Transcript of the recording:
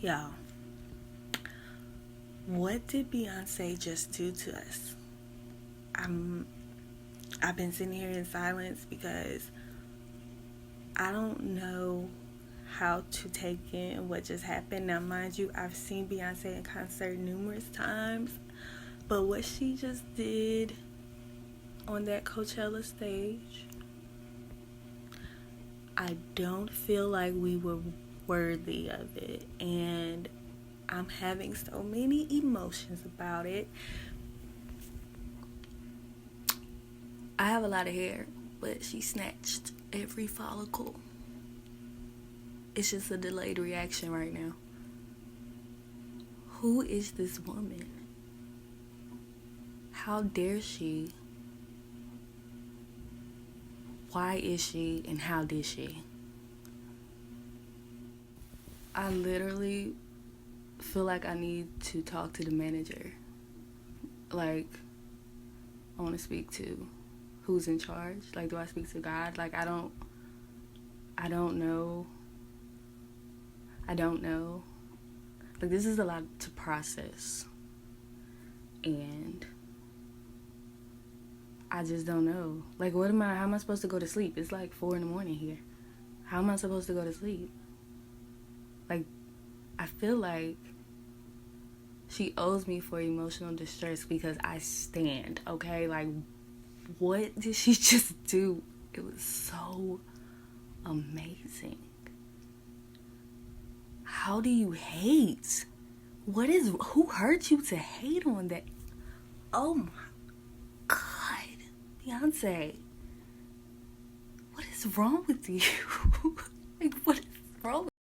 Y'all, what did Beyonce just do to us? I'm I've been sitting here in silence because I don't know how to take in what just happened. Now, mind you, I've seen Beyonce in concert numerous times, but what she just did on that Coachella stage, I don't feel like we were worthy of it, and I'm having so many emotions about it. I have a lot of hair, but she snatched every follicle. It's just a delayed reaction right now. Who is this woman? How dare she? Why is she, and how did she? I literally feel like I need to talk to the manager. Like, I want to speak to who's in charge. Like, do I speak to God? Like, I don't know. I don't know. Like, this is a lot to process. And I just don't know. Like, how am I supposed to go to sleep? It's like 4 a.m. here. How am I supposed to go to sleep? Like, I feel like she owes me for emotional distress because I stand, okay? Like, what did she just do? It was so amazing. How do you hate? Who hurt you to hate on that? Oh my God, Beyonce, what is wrong with you? Like, what is wrong with